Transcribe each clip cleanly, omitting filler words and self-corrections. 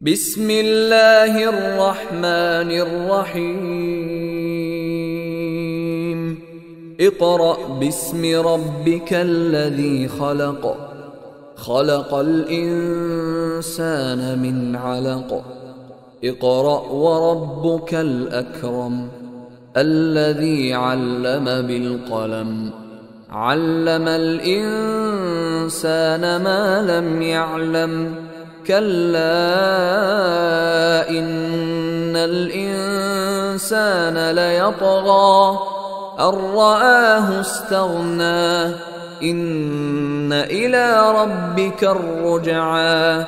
بسم الله الرحمن الرحيم اقرأ باسم ربك الذي خلق خلق الإنسان من علق اقرأ وربك الأكرم الذي علم بالقلم علم الإنسان ما لم يعلم كلا إن الإنسان ليطغى أن رآه استغنى إن إلى ربك الرجعى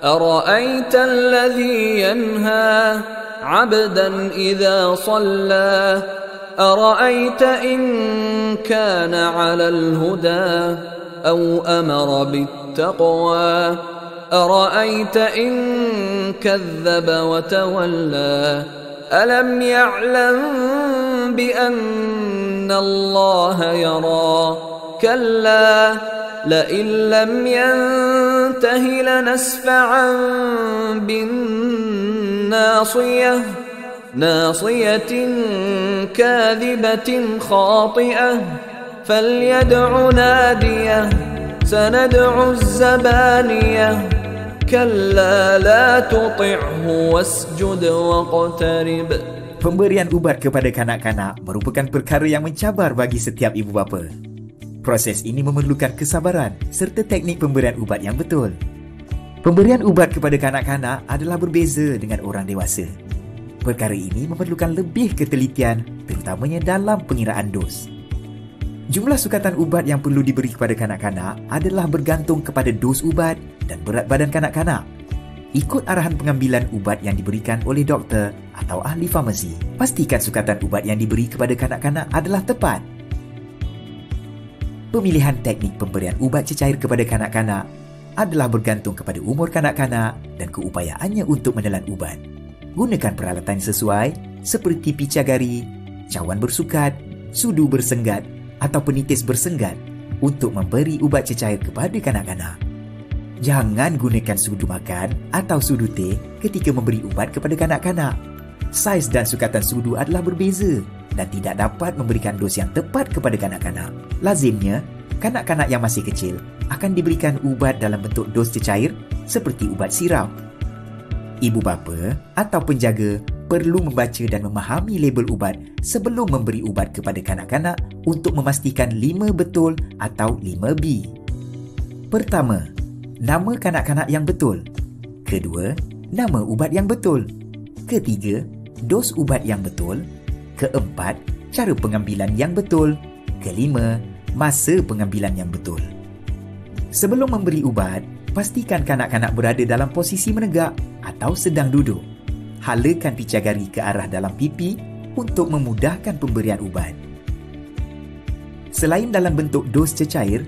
أرأيت الذي ينهى عبدا إذا صلى أرأيت إن كان على الهدى أو أمر بالتقوى أرأيت إن كذب وتولى ألم يعلم بأن الله يرى كلا لئن لم ينته لنسفعا بالناصية ناصية كاذبة خاطئة فليدع ناديه سندع الزبانية كلا لا تطعه واسجد واقترب. Pemberian ubat kepada kanak-kanak merupakan perkara yang mencabar bagi setiap ibu bapa. Proses ini memerlukan kesabaran serta teknik pemberian ubat yang betul. Pemberian ubat kepada kanak-kanak adalah berbeza dengan orang dewasa. Perkara ini memerlukan lebih ketelitian, terutamanya dalam pengiraan dos. Jumlah sukatan ubat yang perlu diberi kepada kanak-kanak adalah bergantung kepada dos ubat dan berat badan kanak-kanak. Ikut arahan pengambilan ubat yang diberikan oleh doktor atau ahli farmasi, pastikan sukatan ubat yang diberi kepada kanak-kanak adalah tepat. Pemilihan teknik pemberian ubat cecair kepada kanak-kanak adalah bergantung kepada umur kanak-kanak dan keupayaannya untuk menelan ubat. Gunakan peralatan sesuai seperti picagari, cawan bersukat, sudu bersenggat atau penitis bersenggat untuk memberi ubat cecair kepada kanak-kanak. Jangan gunakan sudu makan atau sudu teh ketika memberi ubat kepada kanak-kanak. Saiz dan sukatan sudu adalah berbeza dan tidak dapat memberikan dos yang tepat kepada kanak-kanak. Lazimnya, kanak-kanak yang masih kecil akan diberikan ubat dalam bentuk dos cecair seperti ubat sirap. Ibu bapa atau penjaga perlu membaca dan memahami label ubat sebelum memberi ubat kepada kanak-kanak untuk memastikan 5 betul atau 5B. Pertama, nama kanak-kanak yang betul. Kedua, nama ubat yang betul. Ketiga, dos ubat yang betul. Keempat, cara pengambilan yang betul. Kelima, masa pengambilan yang betul. Sebelum memberi ubat, pastikan kanak-kanak berada dalam posisi menegak atau sedang duduk. Halakan picagari ke arah dalam pipi untuk memudahkan pemberian ubat. Selain dalam bentuk dos cecair,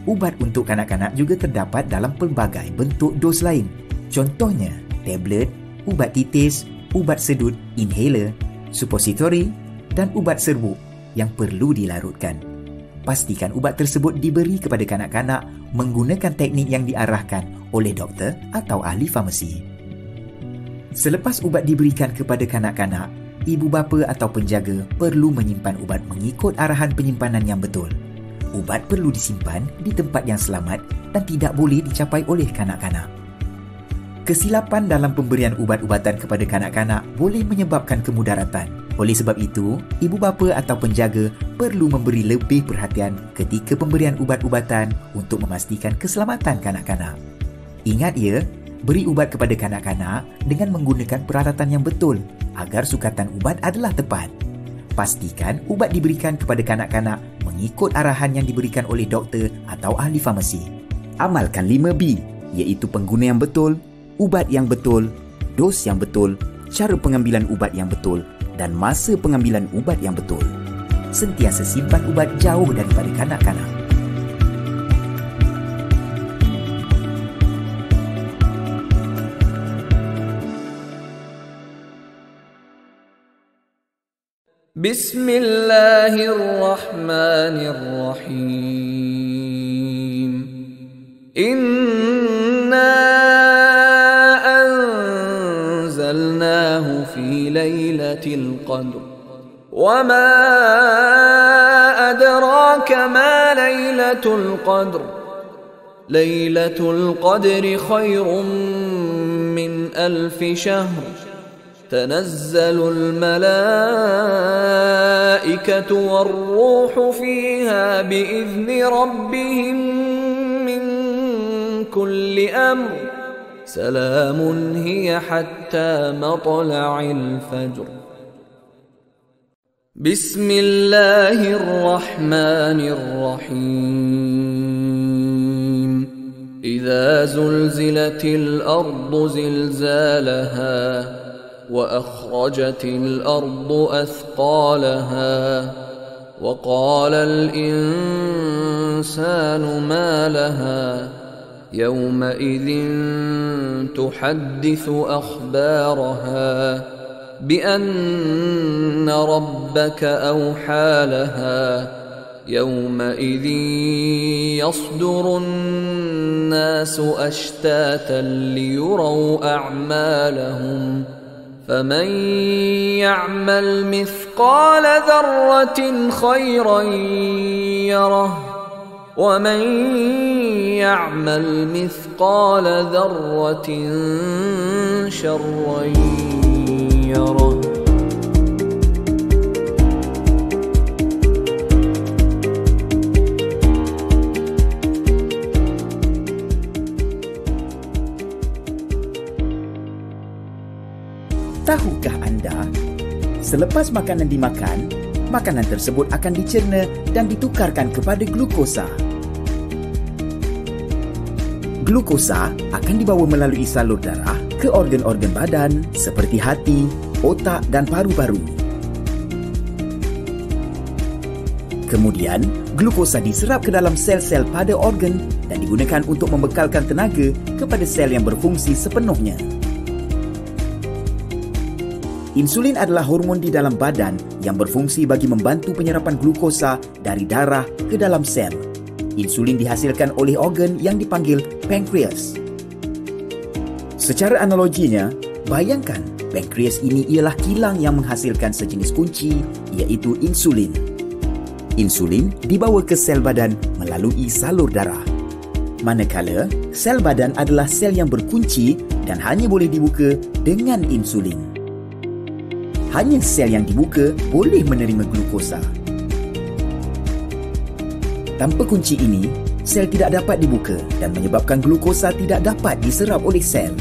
ubat untuk kanak-kanak juga terdapat dalam pelbagai bentuk dos lain. Contohnya, tablet, ubat titis, ubat sedut, inhaler, suppositori dan ubat serbuk yang perlu dilarutkan. Pastikan ubat tersebut diberi kepada kanak-kanak menggunakan teknik yang diarahkan oleh doktor atau ahli farmasi. Selepas ubat diberikan kepada kanak-kanak, ibu bapa atau penjaga perlu menyimpan ubat mengikut arahan penyimpanan yang betul. Ubat perlu disimpan di tempat yang selamat dan tidak boleh dicapai oleh kanak-kanak. Kesilapan dalam pemberian ubat-ubatan kepada kanak-kanak boleh menyebabkan kemudaratan. Oleh sebab itu, ibu bapa atau penjaga perlu memberi lebih perhatian ketika pemberian ubat-ubatan untuk memastikan keselamatan kanak-kanak. Ingat ya, beri ubat kepada kanak-kanak dengan menggunakan peralatan yang betul agar sukatan ubat adalah tepat. Pastikan ubat diberikan kepada kanak-kanak mengikut arahan yang diberikan oleh doktor atau ahli farmasi. Amalkan 5B, iaitu pengguna yang betul, ubat yang betul, dos yang betul, cara pengambilan ubat yang betul dan masa pengambilan ubat yang betul. Sentiasa simpan ubat jauh daripada kanak-kanak. Bismillahirrahmanirrahim. Inna ليلة القدر وما أدراك ما ليلة القدر ليلة القدر خير من 1000 شهر تنزل الملائكة والروح فيها بإذن ربهم من كل أمر سلام هي حتى مطلع الفجر. بسم الله الرحمن الرحيم. إذا زلزلت الأرض زلزالها وأخرجت الأرض أثقالها وقال الإنسان ما لها يومئذ تحدث أخبارها بأن ربك أوحى لها يومئذ يصدر الناس أشتاتا ليروا أعمالهم فمن يعمل مثقال ذرة خيرا يره ومن يعمل مثقال ذرة شرا يره. Tahukah anda, selepas makanan dimakan, makanan tersebut akan dicerna dan ditukarkan kepada glukosa. Glukosa akan dibawa melalui salur darah ke organ-organ badan seperti hati, otak dan paru-paru. Kemudian, glukosa diserap ke dalam sel-sel pada organ dan digunakan untuk membekalkan tenaga kepada sel yang berfungsi sepenuhnya. Insulin adalah hormon di dalam badan yang berfungsi bagi membantu penyerapan glukosa dari darah ke dalam sel. Insulin dihasilkan oleh organ yang dipanggil pankreas. Secara analoginya, bayangkan pankreas ini ialah kilang yang menghasilkan sejenis kunci, iaitu insulin. Insulin dibawa ke sel badan melalui salur darah. Manakala, sel badan adalah sel yang berkunci dan hanya boleh dibuka dengan insulin. Hanya sel yang dibuka boleh menerima glukosa. Tanpa kunci ini, sel tidak dapat dibuka dan menyebabkan glukosa tidak dapat diserap oleh sel.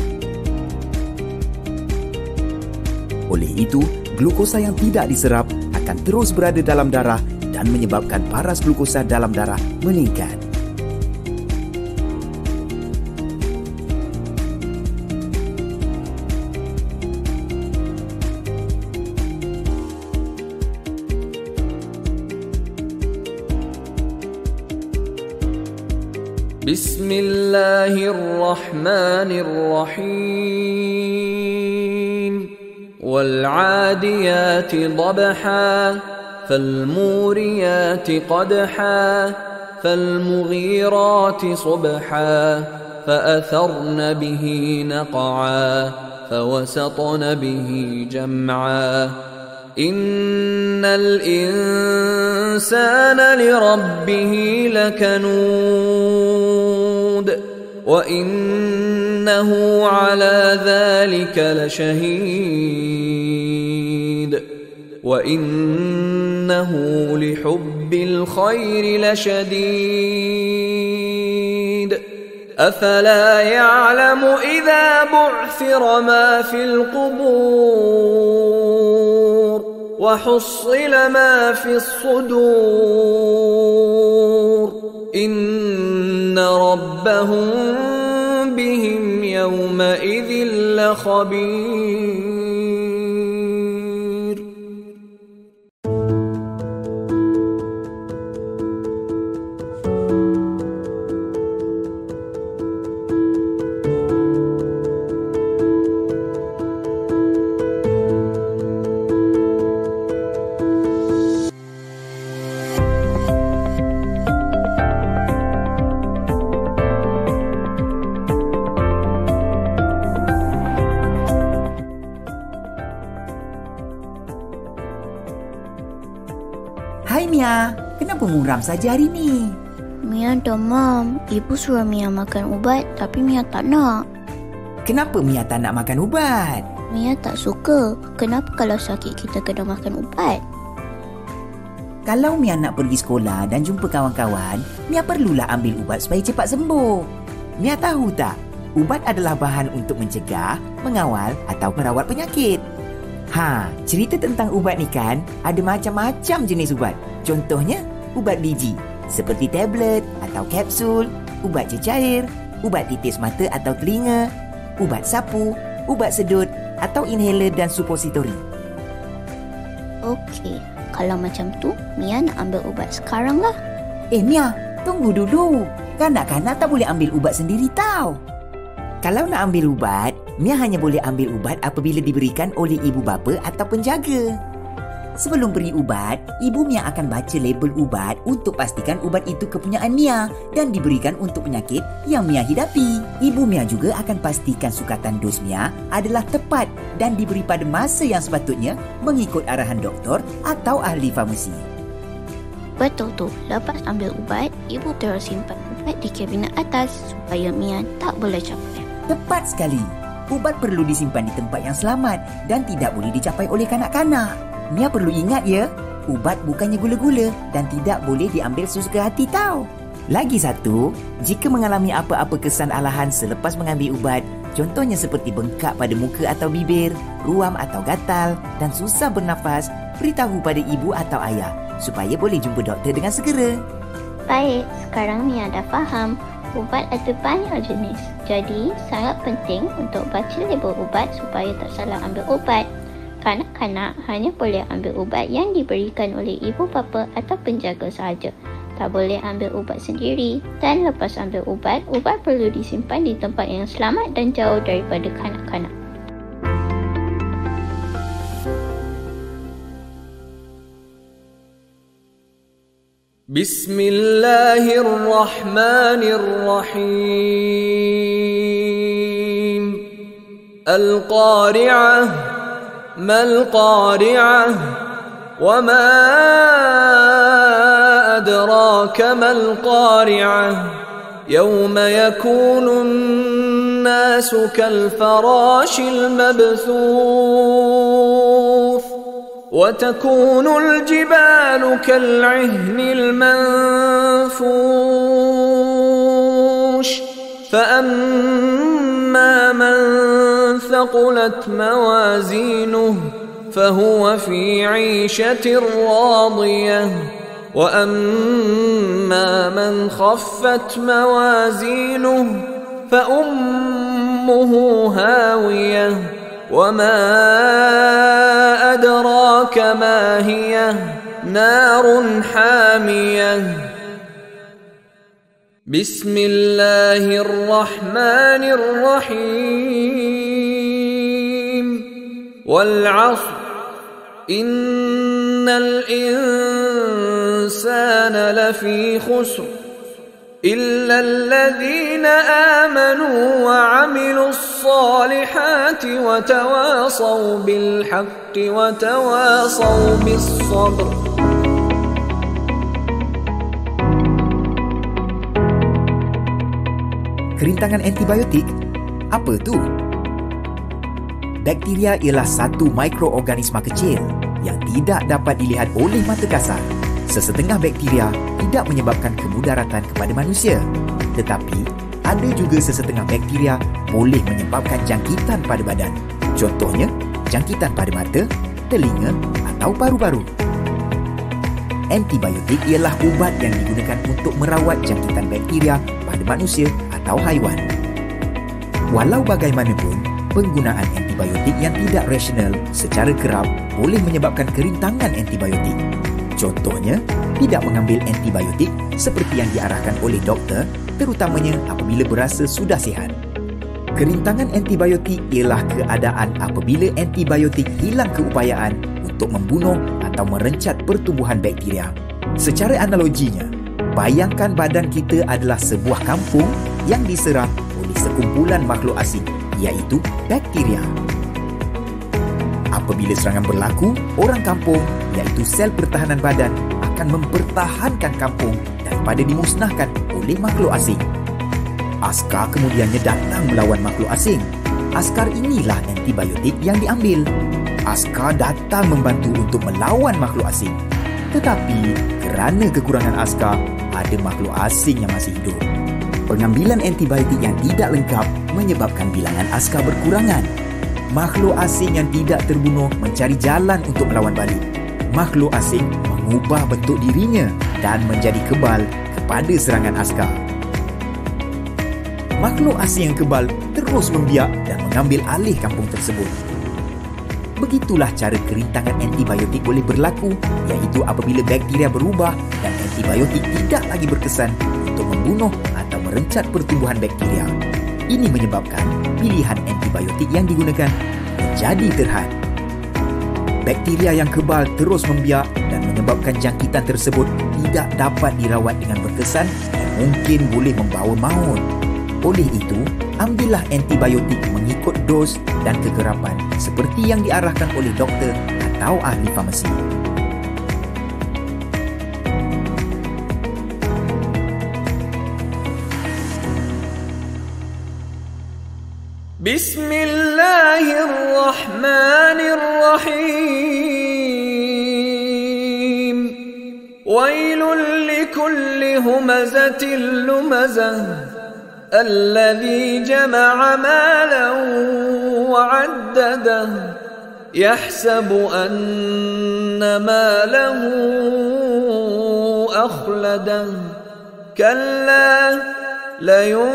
Oleh itu, glukosa yang tidak diserap akan terus berada dalam darah dan menyebabkan paras glukosa dalam darah meningkat. بسم الله الرحمن الرحيم. والعاديات ضبحا فالموريات قدحا فالمغيرات صبحا فأثرن به نقعا فوسطن به جمعا إن الإنسان لربه لكنود وإنه على ذلك لشهيد وإنه لحب الخير لشديد أفلا يعلم إذا بعثر ما في القبور وحصل ما في الصدور إن ربهم بهم يومئذ لخبير. Mia, kenapa muram saja hari ni? Mia demam. Ibu suruh Mia makan ubat tapi Mia tak nak. Kenapa Mia tak nak makan ubat? Mia tak suka. Kenapa kalau sakit kita kena makan ubat? Kalau Mia nak pergi sekolah dan jumpa kawan-kawan, Mia perlulah ambil ubat supaya cepat sembuh. Mia tahu tak? Ubat adalah bahan untuk mencegah, mengawal atau merawat penyakit. Cerita tentang ubat ni kan, ada macam-macam jenis ubat. Contohnya, ubat biji seperti tablet atau kapsul, ubat cecair, ubat titis mata atau telinga, ubat sapu, ubat sedut atau inhaler dan supositori. Okey, kalau macam tu, Mia nak ambil ubat sekarang lah. Mia, tunggu dulu. Kanak-kanak tak boleh ambil ubat sendiri tau. Kalau nak ambil ubat, Mia hanya boleh ambil ubat apabila diberikan oleh ibu bapa atau penjaga. Sebelum beri ubat, ibu Mia akan baca label ubat untuk pastikan ubat itu kepunyaan Mia dan diberikan untuk penyakit yang Mia hidapi. Ibu Mia juga akan pastikan sukatan dos Mia adalah tepat dan diberi pada masa yang sepatutnya mengikut arahan doktor atau ahli farmasi. Betul tu, lepas ambil ubat, ibu terus simpan ubat di kabinet atas supaya Mia tak boleh capai. Tepat sekali. Ubat perlu disimpan di tempat yang selamat dan tidak boleh dicapai oleh kanak-kanak. Mia perlu ingat ya, ubat bukannya gula-gula dan tidak boleh diambil sesuka hati tau. Lagi satu, jika mengalami apa-apa kesan alahan selepas mengambil ubat, contohnya seperti bengkak pada muka atau bibir, ruam atau gatal dan susah bernafas, beritahu pada ibu atau ayah supaya boleh jumpa doktor dengan segera. Baik, sekarang Mia dah faham. Ubat ada banyak jenis. Jadi, sangat penting untuk baca label ubat supaya tak salah ambil ubat. Kanak-kanak hanya boleh ambil ubat yang diberikan oleh ibu bapa atau penjaga sahaja. Tak boleh ambil ubat sendiri. Dan lepas ambil ubat, ubat perlu disimpan di tempat yang selamat dan jauh daripada kanak-kanak. Bismillahirrahmanirrahim. Al-Qari'ah. Mal Qari'ah. Wa ma adraka mal Qari'ah. Yawma yakunu an-nasu kal farashil mabthuth. وتكون الجبال كالعهن المنفوش فأما من ثقلت موازينه فهو في عيشة راضية وأما من خفت موازينه فأمه هاوية وما أدراك ما هي نار حامية بسم الله الرحمن الرحيم والعصر إن الإنسان لفي خسر إلا الذين آمنوا وعملوا الصالحات وتواصوا بالحق وتواصوا بالصبر. Kerintangan antibiotik? Apa tu? Bakteria ialah satu mikroorganisma kecil yang tidak dapat dilihat oleh mata kasar. Sesetengah bakteria tidak menyebabkan kemudaratan kepada manusia. Tetapi, ada juga sesetengah bakteria boleh menyebabkan jangkitan pada badan. Contohnya, jangkitan pada mata, telinga atau paru-paru. Antibiotik ialah ubat yang digunakan untuk merawat jangkitan bakteria pada manusia atau haiwan. Walau bagaimanapun, penggunaan antibiotik yang tidak rasional secara kerap boleh menyebabkan kerintangan antibiotik. Contohnya, tidak mengambil antibiotik seperti yang diarahkan oleh doktor, terutamanya apabila berasa sudah sihat. Kerintangan antibiotik ialah keadaan apabila antibiotik hilang keupayaan untuk membunuh atau merencat pertumbuhan bakteria. Secara analoginya, bayangkan badan kita adalah sebuah kampung yang diserang oleh sekumpulan makhluk asing, iaitu bakteria. Apabila serangan berlaku, orang kampung, iaitu sel pertahanan badan, akan mempertahankan kampung daripada dimusnahkan oleh makhluk asing. Askar kemudiannya datang melawan makhluk asing. Askar inilah antibiotik yang diambil. Askar datang membantu untuk melawan makhluk asing. Tetapi kerana kekurangan askar, ada makhluk asing yang masih hidup. Pengambilan antibiotik yang tidak lengkap menyebabkan bilangan askar berkurangan. Makhluk asing yang tidak terbunuh mencari jalan untuk melawan balik. Makhluk asing mengubah bentuk dirinya dan menjadi kebal kepada serangan askar. Makhluk asing yang kebal terus membiak dan mengambil alih kampung tersebut. Begitulah cara kerintangan antibiotik boleh berlaku, iaitu apabila bakteria berubah dan antibiotik tidak lagi berkesan untuk membunuh atau merencat pertumbuhan bakteria. Ini menyebabkan pilihan antibiotik yang digunakan menjadi terhad. Bakteria yang kebal terus membiak dan menyebabkan jangkitan tersebut tidak dapat dirawat dengan berkesan dan mungkin boleh membawa maut. Oleh itu, ambillah antibiotik mengikut dos dan kekerapan seperti yang diarahkan oleh doktor atau ahli farmasi. Bismillahirrahmanirrahim. Wailul likulli humazatil lumazah. الذي جمع مالا وعدده يحسب أن ماله أخلده كلا لينبذن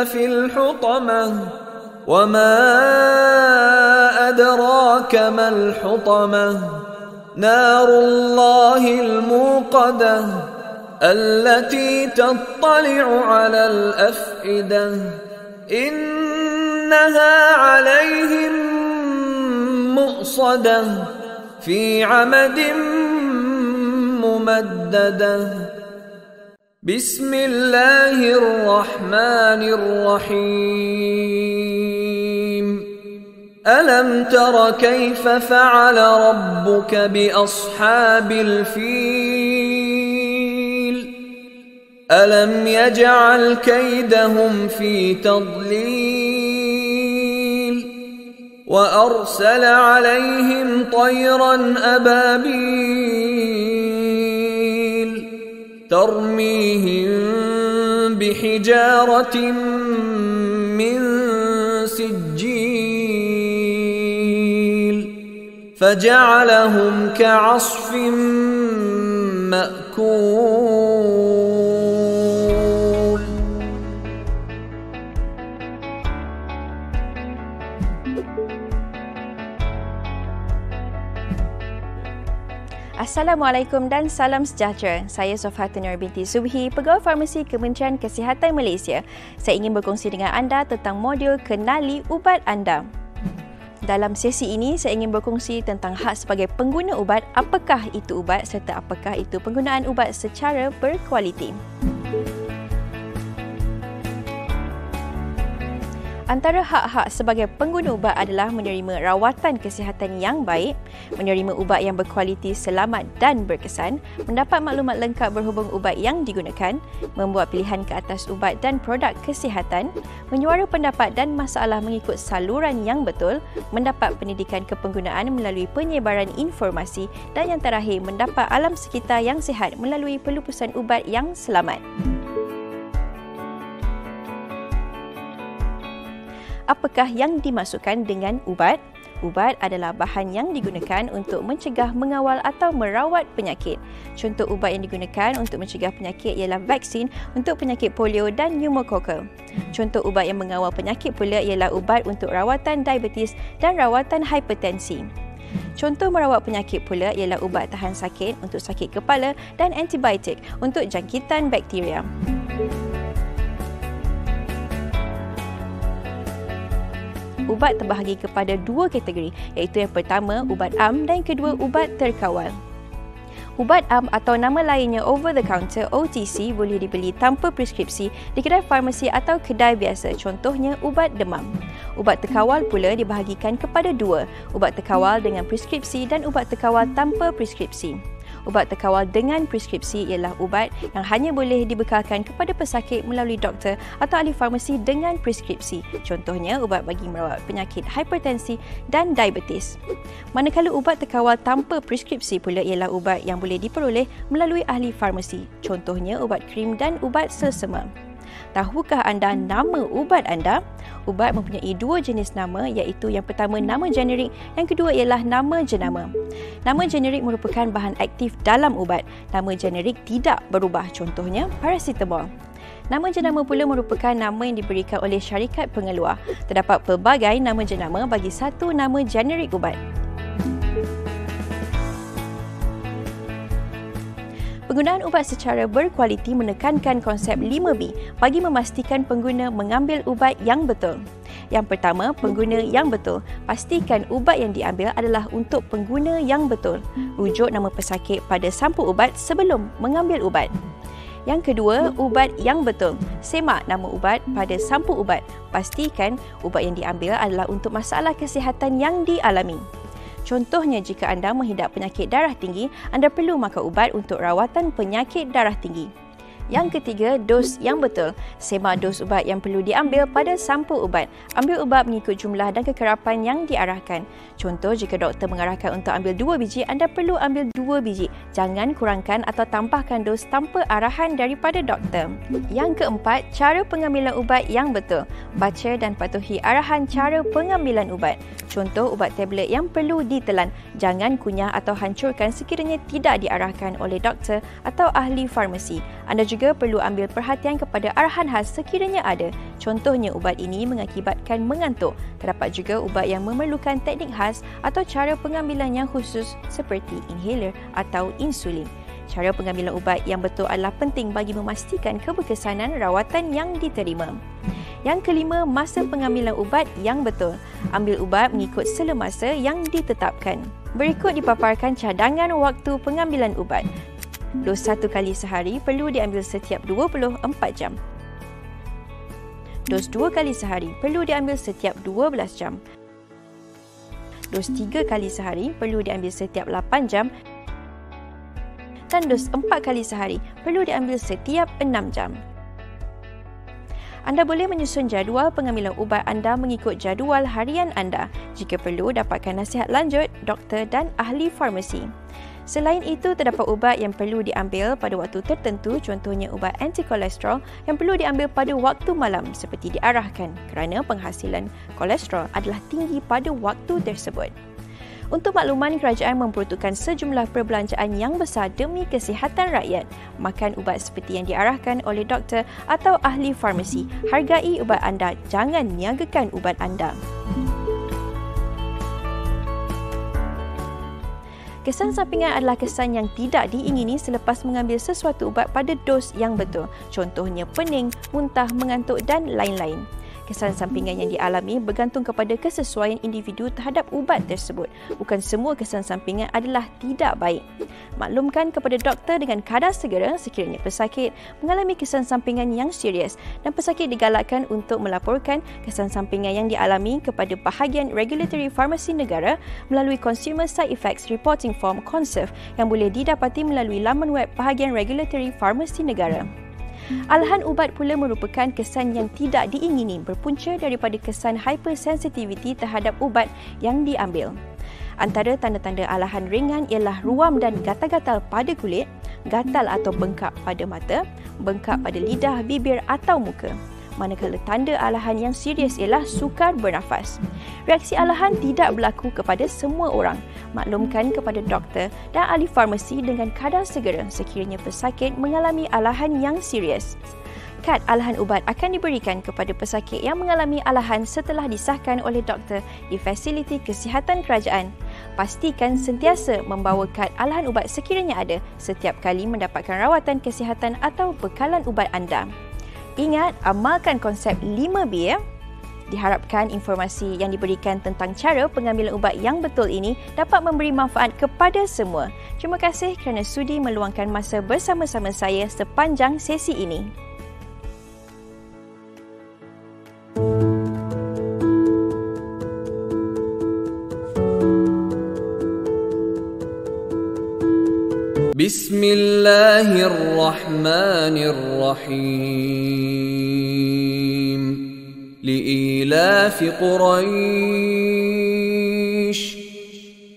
في الحطمة وما أدراك ما الحطمة نار الله الموقدة التي تطلع على الأفئدة إنها عليهم مؤصدة في عمد ممددة بسم الله الرحمن الرحيم ألم تر كيف فعل ربك بأصحاب الفيل ألم يجعل كيدهم في تضليل وأرسل عليهم طيرا أبابيل ترميهم بحجارة من سجيل فجعلهم كعصف مأكول. Assalamualaikum dan salam sejahtera. Saya Sofhatun Nur binti Subhi, Pegawai Farmasi Kementerian Kesihatan Malaysia. Saya ingin berkongsi dengan anda tentang modul Kenali Ubat Anda. Dalam sesi ini, saya ingin berkongsi tentang hak sebagai pengguna ubat, apakah itu ubat serta apakah itu penggunaan ubat secara berkualiti. Antara hak-hak sebagai pengguna ubat adalah menerima rawatan kesihatan yang baik, menerima ubat yang berkualiti, selamat dan berkesan, mendapat maklumat lengkap berhubung ubat yang digunakan, membuat pilihan ke atas ubat dan produk kesihatan, menyuara pendapat dan masalah mengikut saluran yang betul, mendapat pendidikan kepenggunaan melalui penyebaran informasi dan yang terakhir mendapat alam sekitar yang sihat melalui pelupusan ubat yang selamat. Apakah yang dimaksudkan dengan ubat? Ubat adalah bahan yang digunakan untuk mencegah, mengawal atau merawat penyakit. Contoh ubat yang digunakan untuk mencegah penyakit ialah vaksin untuk penyakit polio dan pneumokokal. Contoh ubat yang mengawal penyakit pula ialah ubat untuk rawatan diabetes dan rawatan hipertensi. Contoh merawat penyakit pula ialah ubat tahan sakit untuk sakit kepala dan antibiotik untuk jangkitan bakteria. Ubat terbahagi kepada dua kategori, iaitu yang pertama ubat am dan yang kedua ubat terkawal. Ubat am atau nama lainnya over the counter OTC boleh dibeli tanpa preskripsi di kedai farmasi atau kedai biasa, contohnya ubat demam. Ubat terkawal pula dibahagikan kepada dua, ubat terkawal dengan preskripsi dan ubat terkawal tanpa preskripsi. Ubat terkawal dengan preskripsi ialah ubat yang hanya boleh dibekalkan kepada pesakit melalui doktor atau ahli farmasi dengan preskripsi. Contohnya, ubat bagi merawat penyakit hipertensi dan diabetes. Manakala ubat terkawal tanpa preskripsi pula ialah ubat yang boleh diperoleh melalui ahli farmasi. Contohnya, ubat krim dan ubat selsema. Tahukah anda nama ubat anda? Ubat mempunyai dua jenis nama, iaitu yang pertama nama generik, yang kedua ialah nama jenama. Nama generik merupakan bahan aktif dalam ubat. Nama generik tidak berubah, contohnya paracetamol. Nama jenama pula merupakan nama yang diberikan oleh syarikat pengeluar. Terdapat pelbagai nama jenama bagi satu nama generik ubat. Penggunaan ubat secara berkualiti menekankan konsep 5B bagi memastikan pengguna mengambil ubat yang betul. Yang pertama, pengguna yang betul. Pastikan ubat yang diambil adalah untuk pengguna yang betul. Rujuk nama pesakit pada sampul ubat sebelum mengambil ubat. Yang kedua, ubat yang betul. Semak nama ubat pada sampul ubat. Pastikan ubat yang diambil adalah untuk masalah kesihatan yang dialami. Contohnya, jika anda menghidap penyakit darah tinggi, anda perlu makan ubat untuk rawatan penyakit darah tinggi. Yang ketiga, dos yang betul. Semak dos ubat yang perlu diambil pada sampul ubat. Ambil ubat mengikut jumlah dan kekerapan yang diarahkan. Contoh, jika doktor mengarahkan untuk ambil 2 biji, anda perlu ambil 2 biji. Jangan kurangkan atau tambahkan dos tanpa arahan daripada doktor. Yang keempat, cara pengambilan ubat yang betul. Baca dan patuhi arahan cara pengambilan ubat. Contoh, ubat tablet yang perlu ditelan. Jangan kunyah atau hancurkan sekiranya tidak diarahkan oleh doktor atau ahli farmasi. Anda juga perlu ambil perhatian kepada arahan khas sekiranya ada. Contohnya, ubat ini mengakibatkan mengantuk. Terdapat juga ubat yang memerlukan teknik khas atau cara pengambilan yang khusus seperti inhaler atau insulin. Cara pengambilan ubat yang betul adalah penting bagi memastikan keberkesanan rawatan yang diterima. Yang kelima, masa pengambilan ubat yang betul. Ambil ubat mengikut sela masa yang ditetapkan. Berikut dipaparkan cadangan waktu pengambilan ubat. Dos 1 kali sehari perlu diambil setiap 24 jam. Dos 2 kali sehari perlu diambil setiap 12 jam. Dos 3 kali sehari perlu diambil setiap 8 jam. Dan dos 4 kali sehari perlu diambil setiap 6 jam. Anda boleh menyusun jadual pengambilan ubat anda mengikut jadual harian anda. Jika perlu, dapatkan nasihat lanjut doktor dan ahli farmasi. Selain itu, terdapat ubat yang perlu diambil pada waktu tertentu, contohnya ubat antikolesterol yang perlu diambil pada waktu malam seperti diarahkan kerana penghasilan kolesterol adalah tinggi pada waktu tersebut. Untuk makluman, kerajaan memperuntukkan sejumlah perbelanjaan yang besar demi kesihatan rakyat. Makan ubat seperti yang diarahkan oleh doktor atau ahli farmasi. Hargai ubat anda, jangan niagakan ubat anda. Kesan sampingan adalah kesan yang tidak diingini selepas mengambil sesuatu ubat pada dos yang betul. Contohnya pening, muntah, mengantuk dan lain-lain. Kesan sampingan yang dialami bergantung kepada kesesuaian individu terhadap ubat tersebut. Bukan semua kesan sampingan adalah tidak baik. Maklumkan kepada doktor dengan kadar segera sekiranya pesakit mengalami kesan sampingan yang serius dan pesakit digalakkan untuk melaporkan kesan sampingan yang dialami kepada bahagian Regulatory Farmasi Negara melalui Consumer Side Effects Reporting Form (CONSERF) yang boleh didapati melalui laman web bahagian Regulatory Farmasi Negara. Alahan ubat pula merupakan kesan yang tidak diingini berpunca daripada kesan hypersensitivity terhadap ubat yang diambil. Antara tanda-tanda alahan ringan ialah ruam dan gatal-gatal pada kulit, gatal atau bengkak pada mata, bengkak pada lidah, bibir atau muka. Manakala tanda alahan yang serius ialah sukar bernafas. Reaksi alahan tidak berlaku kepada semua orang. Maklumkan kepada doktor dan ahli farmasi dengan kadar segera sekiranya pesakit mengalami alahan yang serius. Kad alahan ubat akan diberikan kepada pesakit yang mengalami alahan setelah disahkan oleh doktor di fasiliti kesihatan kerajaan. Pastikan sentiasa membawa kad alahan ubat sekiranya ada setiap kali mendapatkan rawatan kesihatan atau bekalan ubat anda. Ingat, amalkan konsep 5B ya. Diharapkan informasi yang diberikan tentang cara pengambilan ubat yang betul ini dapat memberi manfaat kepada semua. Terima kasih kerana sudi meluangkan masa bersama-sama saya sepanjang sesi ini. Bismillahirrahmanirrahim. Li'ilafi Quraisy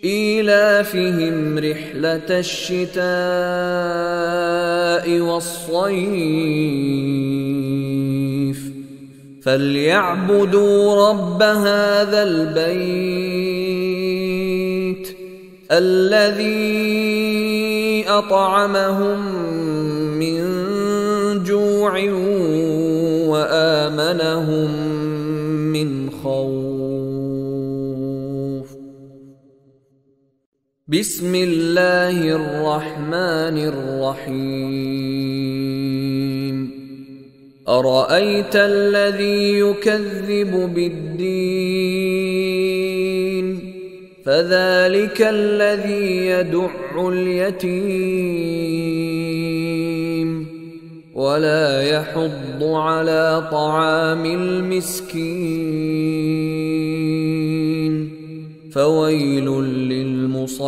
إيلافهم رحلة الشتاء والصيف فليعبدوا رب هذا البيت الذي أطعمهم من جوع وآمنهم من خوف. بسم الله الرحمن الرحيم. أرأيت الذي يكذب بالدين فذلك الذي يدع اليتيم ولا يحض على طعام المسكين فويل للمصلين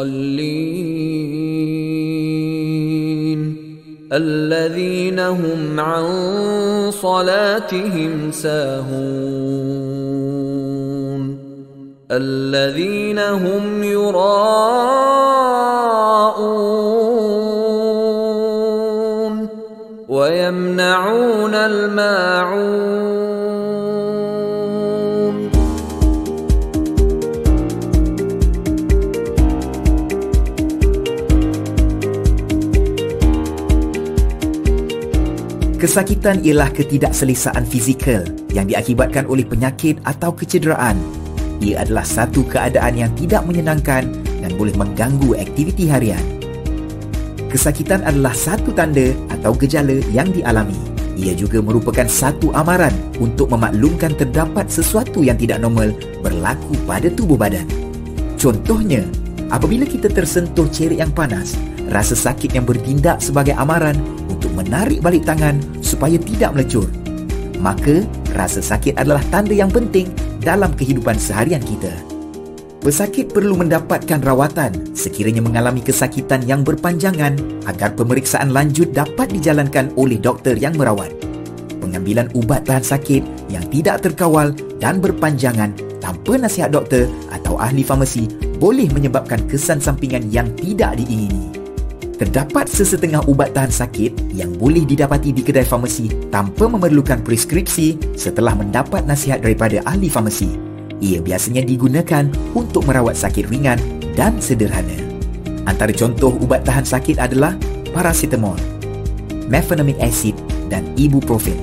الذين هم عن صلاتهم ساهون الذين هم يراءون ويمنعون الماعون. Kesakitan ialah ketidakselesaan fizikal yang diakibatkan oleh penyakit atau kecederaan. Ia adalah satu keadaan yang tidak menyenangkan dan boleh mengganggu aktiviti harian. Kesakitan adalah satu tanda atau gejala yang dialami. Ia juga merupakan satu amaran untuk memaklumkan terdapat sesuatu yang tidak normal berlaku pada tubuh badan. Contohnya, apabila kita tersentuh cerik yang panas, rasa sakit yang bertindak sebagai amaran untuk menarik balik tangan supaya tidak melecur. Maka, rasa sakit adalah tanda yang penting dalam kehidupan seharian kita. Pesakit perlu mendapatkan rawatan sekiranya mengalami kesakitan yang berpanjangan agar pemeriksaan lanjut dapat dijalankan oleh doktor yang merawat. Pengambilan ubat tahan sakit yang tidak terkawal dan berpanjangan tanpa nasihat doktor atau ahli farmasi boleh menyebabkan kesan sampingan yang tidak diingini. Terdapat sesetengah ubat tahan sakit yang boleh didapati di kedai farmasi tanpa memerlukan preskripsi setelah mendapat nasihat daripada ahli farmasi. Ia biasanya digunakan untuk merawat sakit ringan dan sederhana. Antara contoh ubat tahan sakit adalah paracetamol, mefenamic acid dan ibuprofen.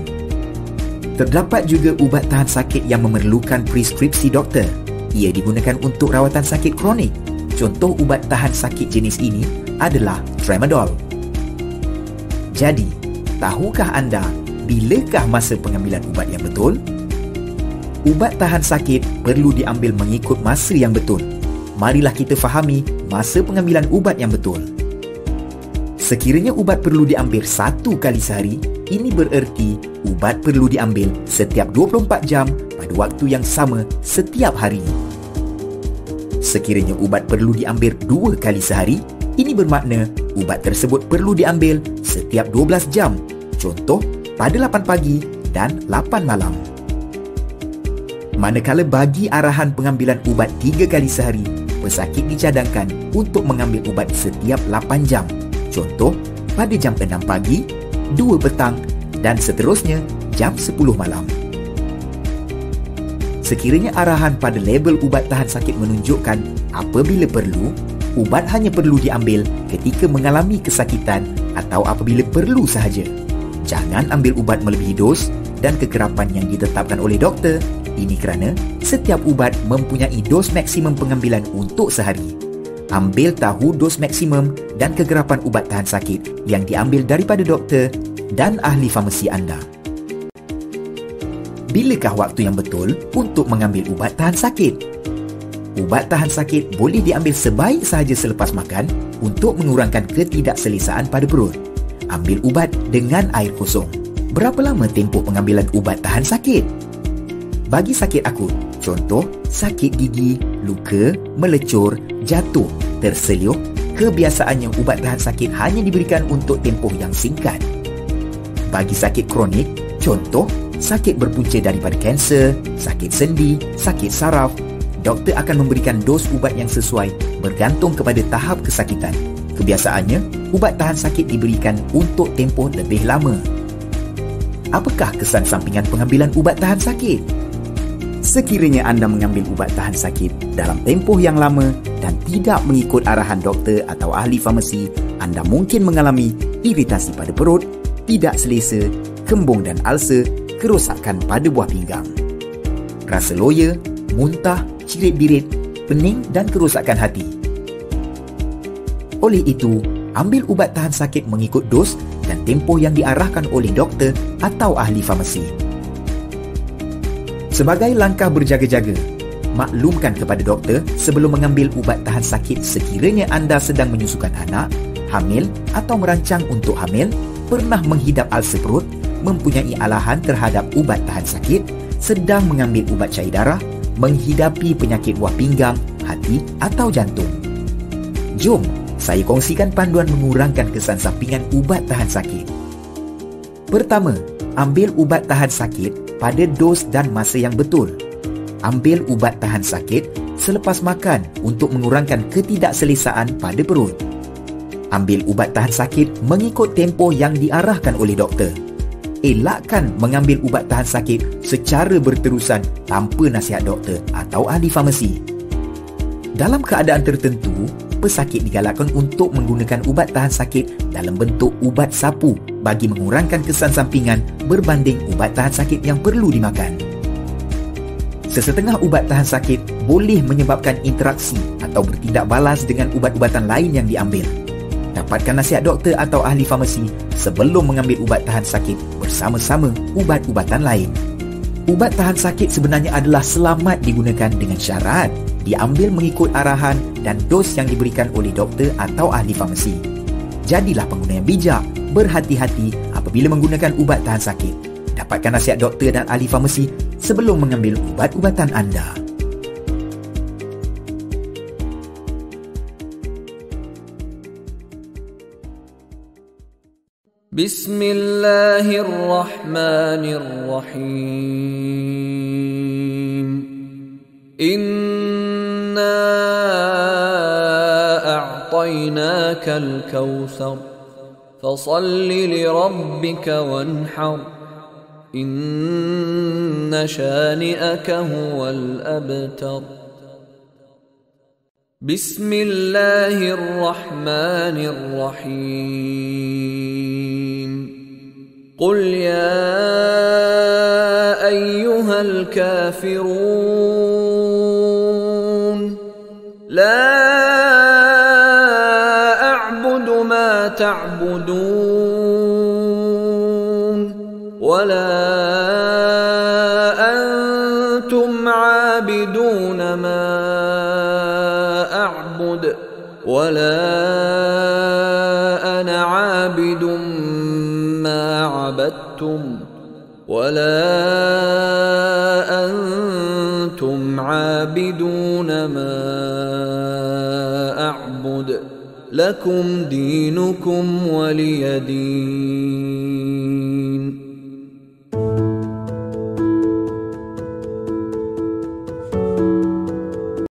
Terdapat juga ubat tahan sakit yang memerlukan preskripsi doktor. Ia digunakan untuk rawatan sakit kronik. Contoh ubat tahan sakit jenis ini adalah tramadol. Jadi, tahukah anda bilakah masa pengambilan ubat yang betul? Ubat tahan sakit perlu diambil mengikut masa yang betul. Marilah kita fahami masa pengambilan ubat yang betul. Sekiranya ubat perlu diambil 1 kali sehari, ini bererti ubat perlu diambil setiap 24 jam pada waktu yang sama setiap hari. Sekiranya ubat perlu diambil 2 kali sehari, ini bermakna ubat tersebut perlu diambil setiap 12 jam. Contoh, pada 8 pagi dan 8 malam. Manakala bagi arahan pengambilan ubat 3 kali sehari, pesakit dicadangkan untuk mengambil ubat setiap 8 jam. Contoh, pada jam 6 pagi, 2 petang dan seterusnya jam 10 malam. Sekiranya arahan pada label ubat tahan sakit menunjukkan apabila perlu, ubat hanya perlu diambil ketika mengalami kesakitan atau apabila perlu sahaja. Jangan ambil ubat melebihi dos dan kekerapan yang ditetapkan oleh doktor. Ini kerana setiap ubat mempunyai dos maksimum pengambilan untuk sehari. Ambil tahu dos maksimum dan kegerapan ubat tahan sakit yang diambil daripada doktor dan ahli farmasi anda. Bilakah waktu yang betul untuk mengambil ubat tahan sakit? Ubat tahan sakit boleh diambil sebaik sahaja selepas makan untuk mengurangkan ketidakselesaan pada perut. Ambil ubat dengan air kosong. Berapa lama tempoh pengambilan ubat tahan sakit? Bagi sakit akut, contoh sakit gigi, luka, melecur, jatuh, terseliup, Kebiasaannya ubat tahan sakit hanya diberikan untuk tempoh yang singkat. Bagi sakit kronik, contoh sakit berpunca daripada kanser, sakit sendi, sakit saraf, doktor akan memberikan dos ubat yang sesuai bergantung kepada tahap kesakitan. Kebiasaannya, ubat tahan sakit diberikan untuk tempoh lebih lama. Apakah kesan sampingan pengambilan ubat tahan sakit? Sekiranya anda mengambil ubat tahan sakit dalam tempoh yang lama dan tidak mengikut arahan doktor atau ahli farmasi, anda mungkin mengalami iritasi pada perut, tidak selesa, kembung dan ulcer, kerosakan pada buah pinggang, rasa loya, muntah, cirit-birit, pening dan kerosakan hati. Oleh itu, ambil ubat tahan sakit mengikut dos dan tempoh yang diarahkan oleh doktor atau ahli farmasi. Sebagai langkah berjaga-jaga, maklumkan kepada doktor sebelum mengambil ubat tahan sakit sekiranya anda sedang menyusukan anak, hamil atau merancang untuk hamil, pernah menghidap ulcer perut, mempunyai alahan terhadap ubat tahan sakit, sedang mengambil ubat cair darah, menghidapi penyakit buah pinggang, hati atau jantung. Jom, saya kongsikan panduan mengurangkan kesan sampingan ubat tahan sakit. Pertama, ambil ubat tahan sakit pada dos dan masa yang betul. Ambil ubat tahan sakit selepas makan untuk mengurangkan ketidakselesaan pada perut. Ambil ubat tahan sakit mengikut tempoh yang diarahkan oleh doktor. Elakkan mengambil ubat tahan sakit secara berterusan tanpa nasihat doktor atau ahli farmasi. Dalam keadaan tertentu, pesakit digalakkan untuk menggunakan ubat tahan sakit dalam bentuk ubat sapu bagi mengurangkan kesan sampingan berbanding ubat tahan sakit yang perlu dimakan. Sesetengah ubat tahan sakit boleh menyebabkan interaksi atau bertindak balas dengan ubat-ubatan lain yang diambil. Dapatkan nasihat doktor atau ahli farmasi sebelum mengambil ubat tahan sakit bersama-sama ubat-ubatan lain. Ubat tahan sakit sebenarnya adalah selamat digunakan dengan syarat diambil mengikut arahan dan dos yang diberikan oleh doktor atau ahli farmasi. Jadilah pengguna yang bijak, berhati-hati apabila menggunakan ubat tahan sakit. Dapatkan nasihat doktor dan ahli farmasi sebelum mengambil ubat-ubatan anda. Bismillahirrahmanirrahim. Inna a'tainakal kautsar fasalli li rabbika wanhar inna shani'aka huwal abtar. Bismillahirrahmanirrahim. Qul ya ayyuhal kafirun la a'budu ma ta'budun wa la antum 'abiduna ma a'bud wa la ana 'abidun ma 'abadtum ولا أنتم عابدون ما أعبد لكم دينكم ولي دين.